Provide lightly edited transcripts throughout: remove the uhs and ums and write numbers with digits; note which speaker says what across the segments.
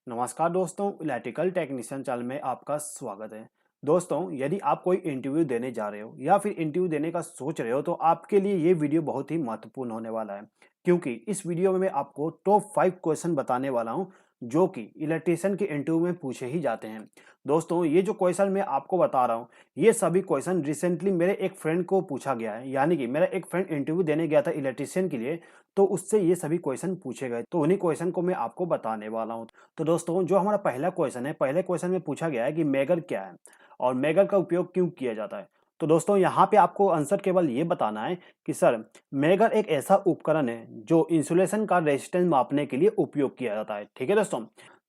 Speaker 1: नमस्कार दोस्तों, electrical technician channel में आपका स्वागत है। दोस्तों, यदि आप कोई इंटरव्यू देने जा रहे हो या फिर इंटरव्यू देने का सोच रहे हो तो आपके लिए ये वीडियो बहुत ही महत्वपूर्ण होने वाला है, क्योंकि इस वीडियो में मैं आपको टॉप 5 क्वेश्चन बताने वाला हूं जो कि इलेक्ट्रिशियन के इंटरव्यू में पूछे ही जाते हैं। दोस्तों, ये जो क्वेश्चन मैं आपको बता रहा हूँ, ये सभी क्वेश्चन रिसेंटली मेरे एक फ्रेंड को पूछा गया है, यानी कि मेरा एक फ्रेंड इंटरव्यू देने गया था इलेक्ट्रिशियन के लिए, तो उससे ये सभी क्वेश्चन पूछे गए, तो उन्हीं क्वेश्चन को मैं आपको बताने वाला हूँ। तो दोस्तों, जो हमारा पहला क्वेश्चन है, पहले क्वेश्चन में पूछा गया है कि मेगर क्या है और मेगर का उपयोग क्यों किया जाता है। तो दोस्तों, यहाँ पे आपको आंसर केवल ये बताना है कि सर, मेगर एक ऐसा उपकरण है जो इंसुलेशन का रेजिस्टेंस मापने के लिए उपयोग किया जाता है। ठीक है दोस्तों।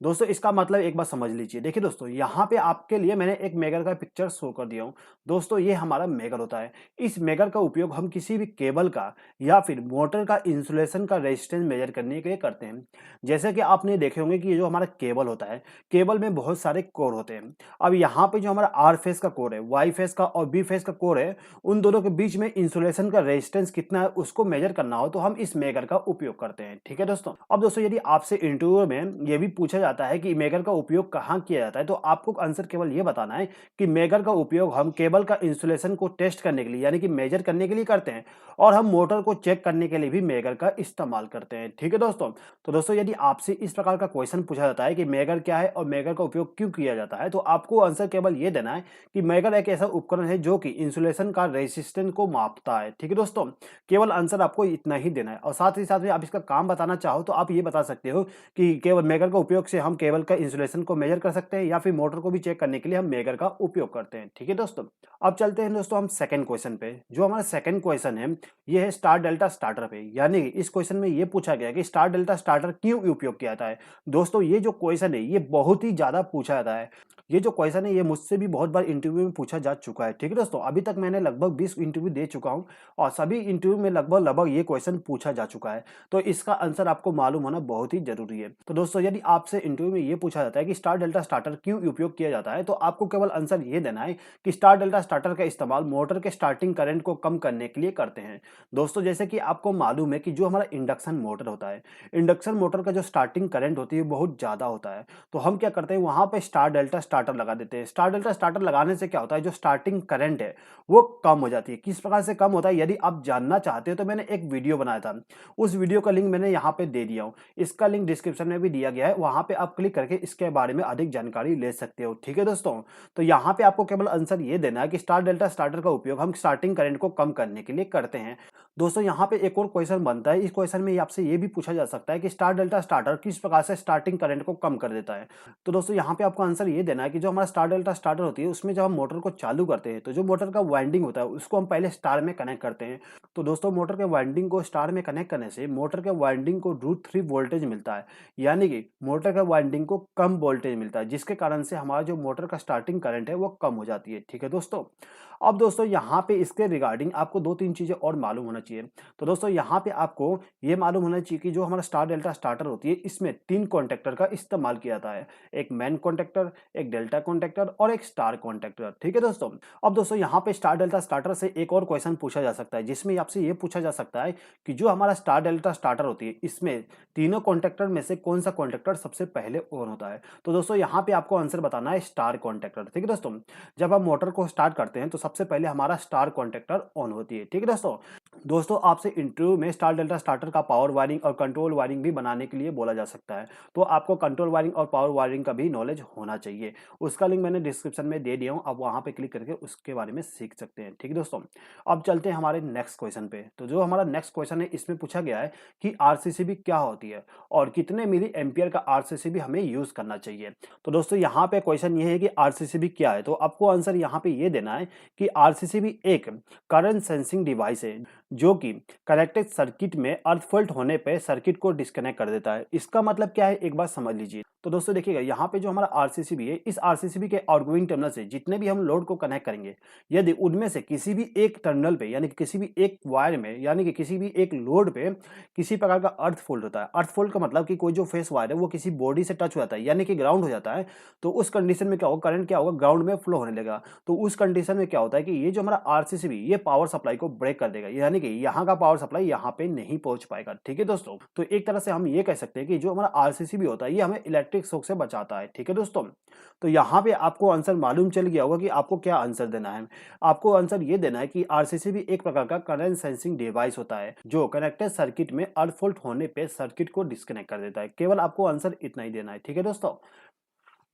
Speaker 1: दोस्तों, इसका मतलब एक बार समझ लीजिए। देखिए दोस्तों, यहाँ पे आपके लिए मैंने एक मेगर का पिक्चर शो कर दिया हूँ। दोस्तों, ये हमारा मेगर होता है। इस मेगर का उपयोग हम किसी भी केबल का या फिर मोटर का इंसुलेशन का रेजिस्टेंस मेजर करने के लिए करते हैं। जैसे कि आपने देखे होंगे कि ये जो हमारा केबल होता है, केबल में बहुत सारे कोर होते हैं। अब यहाँ पे जो हमारा आर फेस का कोर है, वाई फेस का और बी फेस का कोर है, उन दोनों के बीच में इंसुलेशन का रेजिस्टेंस कितना है उसको मेजर करना हो तो हम इस मेगर का उपयोग करते हैं। ठीक है दोस्तों। अब दोस्तों, यदि आपसे इंटरव्यू में ये भी पूछा जाता है कि मेगर का उपयोग कहाँ किया जाता है, तो आपको आंसर केवल ये बताना है कि मेगर का उपयोग हम केबल का इंसुलेशन को टेस्ट करने के लिए, यानी कि मेजर करने के लिए करते हैं, और हम मोटर को चेक करने के लिए भी मेगर का इस्तेमाल करते हैं। ठीक है दोस्तों। तो दोस्तों, यदि आपसे इस प्रकार का क्वेश्चन पूछा जाता है कि मेगर क्या है और मेगर का उपयोग क्यों किया जाता है, तो आपको आंसर केवल ये देना है कि मेगर एक ऐसा उपकरण है जो कि इंसुलेशन का रेजिस्टेंस को मापता है। ठीक है दोस्तों। केवल आंसर आपको इतना ही देना है, और साथ ही साथ में आप इसका काम बताना चाहो तो आप ये बता सकते हो कि केवल मेगर का उपयोग से हम केबल का इंसुलेशन को मेजर कर सकते हैं या फिर मोटर को भी चेक करने के लिए हम मेगर का उपयोग करते हैं। ठीक है दोस्तों। अब चलते हैं दोस्तों हम सेकंड क्वेश्चन पे। जो हमारा सेकंड क्वेश्चन है, ये है स्टार डेल्टा स्टार्टर पे। यानी कि इस क्वेश्चन में ये पूछा गया कि स्टार डेल्टा स्टार्टर क्यों उपयोग किया जाता है। दोस्तों, ये जो क्वेश्चन है ये बहुत ही ज्यादा पूछा जाता है। ये जो क्वेश्चन है ये मुझसे भी बहुत बार इंटरव्यू में पूछा जा चुका है। ठीक है दोस्तों। अभी तक मैंने लगभग 20 इंटरव्यू दे चुका हूँ और सभी इंटरव्यू में लगभग लगभग ये क्वेश्चन पूछा जा चुका है। तो इसका आंसर आपको मालूम होना बहुत ही जरूरी है। तो दोस्तों, यदि आपसे इंटरव्यू में ये पूछा जाता है कि स्टार डेल्टा स्टार्टर क्यों उपयोग किया जाता है, तो आपको केवल आंसर ये देना है कि स्टार डेल्टा स्टार्टर का इस्तेमाल मोटर के स्टार्टिंग करंट को कम करने के लिए करते हैं। दोस्तों, जैसे कि आपको मालूम है कि जो हमारा इंडक्शन मोटर होता है, इंडक्शन मोटर का जो स्टार्टिंग करंट होती है बहुत ज्यादा होता है, तो हम क्या करते हैं, वहां पे स्टार डेल्टा स्टार्टर लगा देते हैं। स्टार डेल्टा स्टार्टर लगाने से क्या होता है, जो स्टार्टिंग करंट है वो कम हो जाती है। किस प्रकार से कम होता है, यदि आप जानना चाहते हो तो मैंने एक वीडियो बनाया था, उस वीडियो का लिंक मैंने यहाँ पे दे दिया हूँ। इसका लिंक डिस्क्रिप्शन में भी दिया गया है, वहां पे आप क्लिक करके इसके बारे में अधिक जानकारी ले सकते हो। ठीक है दोस्तों। तो यहाँ पे आपको केवल आंसर ये देना है कि स्टार डेल्टा स्टार्टर का उपयोग हम स्टार्टिंग करंट को कम करने के लिए करते हैं। दोस्तों, यहाँ पे एक और क्वेश्चन बनता है। इस क्वेश्चन में आपसे ये भी पूछा जा सकता है कि स्टार डेल्टा स्टार्टर किस प्रकार से स्टार्टिंग करंट को कम कर देता है। तो दोस्तों, यहाँ पे आपको आंसर ये देना है कि जो हमारा स्टार डेल्टा स्टार्टर होती है उसमें जब हम मोटर को चालू करते हैं तो जो मोटर का वाइंडिंग होता है उसको हम पहले स्टार में कनेक्ट करते हैं। तो दोस्तों, मोटर के वाइंडिंग को स्टार में कनेक्ट करने से मोटर के वाइंडिंग को √3 वोल्टेज मिलता है, यानी कि मोटर के वाइंडिंग को कम वोल्टेज मिलता है, जिसके कारण से हमारा जो मोटर का स्टार्टिंग करंट है वो कम हो जाती है। ठीक है दोस्तों। अब दोस्तों, यहाँ पे इसके रिगार्डिंग आपको 2-3 चीजें और मालूम होना चाहिए। तो दोस्तों, यहाँ पे आपको ये मालूम होना चाहिए कि जो हमारा स्टार डेल्टा स्टार्टर होती है इसमें 3 कॉन्टेक्टर का इस्तेमाल किया जाता है। एक मेन कॉन्टेक्टर, एक डेल्टा कॉन्टेक्टर और एक स्टार कॉन्टेक्टर। ठीक है दोस्तों। अब दोस्तों, यहाँ पे स्टार डेल्टा स्टार्टर से एक और क्वेश्चन पूछा जा सकता है, जिसमें आपसे ये पूछा जा सकता है कि जो हमारा स्टार डेल्टा स्टार्टर होती है इसमें तीनों कॉन्टेक्टर में से कौन सा कॉन्टेक्टर सबसे पहले ऑन होता है। तो दोस्तों, यहाँ पे आपको आंसर बताना है स्टार कॉन्टेक्टर। ठीक है दोस्तों। जब हम मोटर को स्टार्ट करते हैं तो सबसे पहले हमारा स्टार कॉन्टेक्टर ऑन होती है। ठीक है दोस्तों। दोस्तों, आपसे इंटरव्यू में स्टार डेल्टा स्टार्टर का पावर वायरिंग और कंट्रोल वायरिंग भी बनाने के लिए बोला जा सकता है, तो आपको कंट्रोल वायरिंग और पावर वायरिंग का भी नॉलेज होना चाहिए। उसका लिंक मैंने डिस्क्रिप्शन में दे दिया हूँ, आप वहां पे क्लिक करके उसके बारे में सीख सकते हैं। ठीक है दोस्तों। अब चलते हैं हमारे नेक्स्ट क्वेश्चन पे। तो जो हमारा नेक्स्ट क्वेश्चन है इसमें पूछा गया है कि आरसीसीबी क्या होती है और कितने मिली एम्पियर का आरसीसीबी हमें यूज करना चाहिए। तो दोस्तों, यहाँ पे क्वेश्चन ये है कि आरसीसीबी क्या है, तो आपको आंसर यहाँ पे ये देना है कि आरसीसीबी एक करंट सेंसिंग डिवाइस है जो कि कनेक्टेड सर्किट में अर्थ फॉल्ट होने पे सर्किट को डिस्कनेक्ट कर देता है। इसका मतलब क्या है, एक बार समझ लीजिए। तो दोस्तों, देखिएगा यहाँ पे जो हमारा आरसीसीबी है, इस आरसीसीबी के आउटगोइंग टर्मिनल से जितने भी हम लोड को कनेक्ट करेंगे, यदि उनमें से किसी भी एक टर्मिनल पे यानी कि किसी भी एक वायर में यानी कि किसी भी एक लोड पे किसी प्रकार का अर्थ फॉल्ट होता है। अर्थ फॉल्ट का मतलब कि कोई जो फेस वायर है वो किसी बॉडी से टच हो जाता है यानी कि ग्राउंड हो जाता है, तो उस कंडीशन में क्या होगा, करंट क्या होगा, ग्राउंड में फ्लो होने लगेगा। तो उस कंडीशन में क्या होता है कि ये जो हमारा आरसीसीबी ये पावर सप्लाई को ब्रेक कर देगा, यानी कि यहाँ का पावर सप्लाई यहाँ पे नहीं पहुंच पाएगा। ठीक है दोस्तों। तो एक तरह से हम ये कह सकते हैं कि जो हमारा आरसीसीबी होता है ये हमें इलेक्ट्रिक इलेक्ट्रिक शॉक से बचाता है। ठीक है दोस्तों, तो यहाँ पे आपको आंसर मालूम चल गया होगा कि आपको क्या आंसर देना है। आपको आंसर ये देना है कि आरसीसीबी एक प्रकार का करंट सेंसिंग डिवाइस होता है जो कनेक्टेड सर्किट में अर्थ फॉल्ट होने पे सर्किट को डिस्कनेक्ट कर देता है। केवल आपको आंसर इतना ही देना है। ठीक है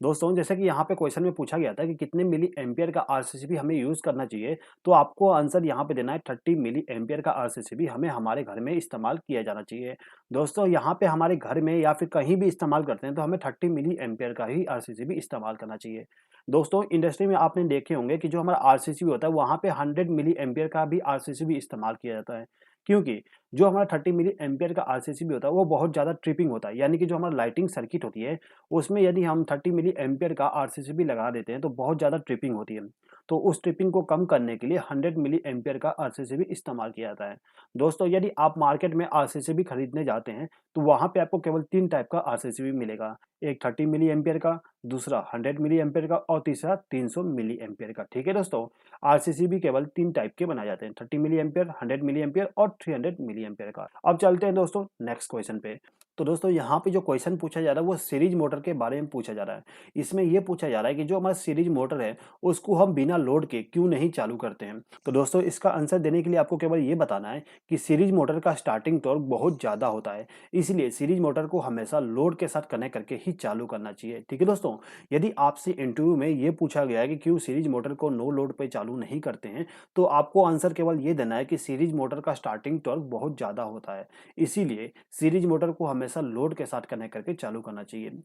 Speaker 1: दोस्तों, जैसे कि यहाँ पे क्वेश्चन में पूछा गया था कि कितने मिली एम्पियर का आरसीसीबी हमें यूज करना चाहिए, तो आपको आंसर यहाँ पे देना है 30 मिली एम्पियर का आरसीसीबी हमें हमारे घर में इस्तेमाल किया जाना चाहिए। दोस्तों यहाँ पे हमारे घर में या फिर कहीं भी इस्तेमाल करते हैं तो हमें 30 मिली एम्पियर का ही आरसीसीबी इस्तेमाल करना चाहिए। दोस्तों इंडस्ट्री में आपने देखे होंगे कि जो हमारा आरसीसीबी होता है वहाँ पे 100 मिली एम्पियर का भी आरसीसीबी इस्तेमाल किया जाता है, क्योंकि जो हमारा 30 मिली एम्पियर का आरसीसीबी होता है वो बहुत ज़्यादा ट्रिपिंग होता है, यानी कि जो हमारा लाइटिंग सर्किट होती है उसमें यदि हम 30 मिली एम्पियर का आरसीसीबी लगा देते हैं तो बहुत ज़्यादा ट्रिपिंग होती है। तो उस ट्रिपिंग को कम करने के लिए 100 मिली एम्पियर का आरसीसीबी इस्तेमाल किया जाता है। दोस्तों यदि आप मार्केट में आरसीसीबी खरीदने जाते हैं तो वहाँ पे आपको केवल 3 टाइप का आरसीसीबी मिलेगा। एक 30 मिली एम्पियर का, दूसरा 100 मिली एम्पियर का और तीसरा 300 मिली एम्पियर का। ठीक है दोस्तों, आरसीसीबी केवल 3 टाइप के बनाए जाते हैं, 30 मिली एम्पियर, 100 मिली एम्पियर और 300 मिली एम्पियर का। अब चलते हैं दोस्तों नेक्स्ट क्वेश्चन पे। तो दोस्तों यहाँ पे जो क्वेश्चन पूछा जा रहा है वो सीरीज मोटर के बारे में पूछा जा रहा है। इसमें ये पूछा जा रहा है कि जो हमारा सीरीज मोटर है उसको हम बिना लोड के क्यों नहीं चालू करते हैं। तो दोस्तों इसका आंसर देने के लिए आपको केवल ये बताना है कि सीरीज मोटर का स्टार्टिंग टॉर्क बहुत ज़्यादा होता है, इसलिए सीरीज मोटर को हमेशा लोड के साथ कनेक्ट करके ही चालू करना चाहिए। ठीक है दोस्तों, यदि आपसे इंटरव्यू में ये पूछा गया है कि क्यों सीरीज मोटर को नो लोड पे चालू नहीं करते हैं, तो आपको आंसर केवल ये देना है कि सीरीज मोटर का स्टार्टिंग टॉर्क बहुत ज़्यादा होता है, इसीलिए सीरीज मोटर को हमेशा लोड के साथ कनेक्ट करके चालू करना चाहिए।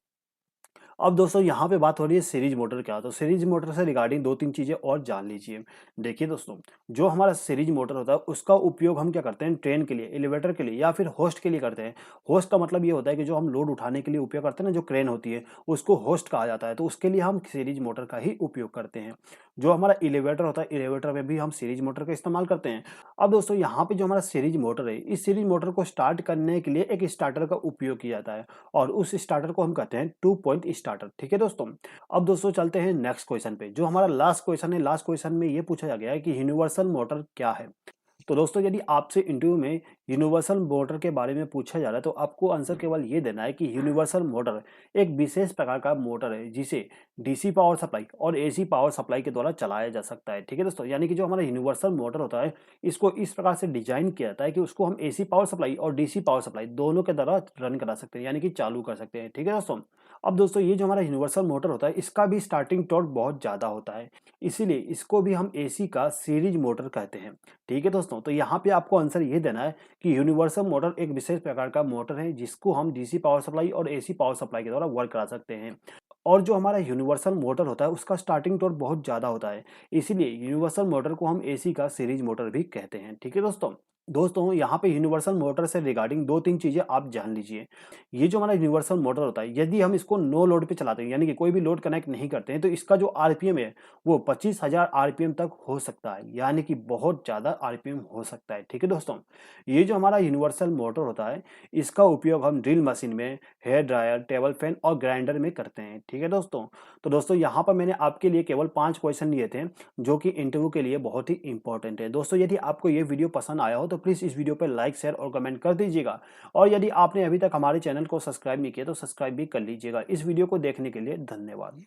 Speaker 1: अब दोस्तों यहाँ पे बात हो रही है सीरीज मोटर क्या, तो सीरीज मोटर से रिगार्डिंग 2-3 चीज़ें और जान लीजिए। देखिए दोस्तों, जो हमारा सीरीज मोटर होता है उसका उपयोग हम क्या करते हैं, ट्रेन के लिए, एलिवेटर के लिए या फिर होस्ट के लिए करते हैं। होस्ट का मतलब ये होता है कि जो हम लोड उठाने के लिए उपयोग करते हैं ना, जो क्रेन होती है उसको होस्ट कहा जाता है, तो उसके लिए हम सीरीज मोटर का ही उपयोग करते हैं। जो हमारा एलिवेटर होता है, एलिवेटर में भी हम सीरीज मोटर का इस्तेमाल करते हैं। अब दोस्तों यहाँ पे जो हमारा सीरीज मोटर है, इस सीरीज मोटर को स्टार्ट करने के लिए एक स्टार्टर का उपयोग किया जाता है और उस स्टार्टर को हम कहते हैं 2 पॉइंट स्टार्टर। ठीक है दोस्तों, अब दोस्तों चलते हैं नेक्स्ट क्वेश्चन पे। जो हमारा लास्ट क्वेश्चन है, लास्ट क्वेश्चन में ये पूछा गया है कि यूनिवर्सल मोटर क्या है। तो दोस्तों यदि आपसे इंटरव्यू में यूनिवर्सल मोटर के बारे में पूछा जा रहा है तो आपको आंसर केवल ये देना है कि यूनिवर्सल मोटर एक विशेष प्रकार का मोटर है जिसे डीसी पावर सप्लाई और एसी पावर सप्लाई के द्वारा चलाया जा सकता है। ठीक है दोस्तों, यानी कि जो हमारा यूनिवर्सल मोटर होता है इसको इस प्रकार से डिजाइन किया जाता है कि उसको हम एसी पावर सप्लाई और डीसी पावर सप्लाई दोनों के द्वारा रन करा सकते हैं, यानी कि चालू कर सकते हैं। ठीक है दोस्तों, अब दोस्तों ये जो हमारा यूनिवर्सल मोटर होता है इसका भी स्टार्टिंग टॉर्क बहुत ज़्यादा होता है, इसीलिए इसको भी हम एसी का सीरीज मोटर कहते हैं। ठीक है दोस्तों, तो यहाँ पे आपको आंसर ये देना है कि यूनिवर्सल मोटर एक विशेष प्रकार का मोटर है जिसको हम डीसी पावर सप्लाई और एसी पावर सप्लाई के द्वारा वर्क करा सकते हैं। और जो हमारा यूनिवर्सल मोटर होता है उसका स्टार्टिंग टॉर्क बहुत ज़्यादा होता है, इसीलिए यूनिवर्सल मोटर को हम एसी का सीरीज मोटर भी कहते हैं। ठीक है दोस्तों यहाँ पे यूनिवर्सल मोटर से रिगार्डिंग 2-3 चीज़ें आप जान लीजिए। ये जो हमारा यूनिवर्सल मोटर होता है यदि हम इसको नो लोड पे चलाते हैं, यानी कि कोई भी लोड कनेक्ट नहीं करते हैं, तो इसका जो आरपीएम है वो 25,000 आरपीएम तक हो सकता है, यानी कि बहुत ज़्यादा आरपीएम हो सकता है। ठीक है दोस्तों, ये जो हमारा यूनिवर्सल मोटर होता है इसका उपयोग हम ड्रिल मशीन में, हेयर ड्रायर, टेबल फैन और ग्राइंडर में करते हैं। ठीक है दोस्तों, तो दोस्तों यहाँ पर मैंने आपके लिए केवल 5 क्वेश्चन लिए थे जो कि इंटरव्यू के लिए बहुत ही इंपॉर्टेंट है। दोस्तों यदि आपको ये वीडियो पसंद आया हो तो प्लीज़ इस वीडियो पे लाइक, शेयर और कमेंट कर दीजिएगा, और यदि आपने अभी तक हमारे चैनल को सब्सक्राइब नहीं किया तो सब्सक्राइब भी कर लीजिएगा। इस वीडियो को देखने के लिए धन्यवाद।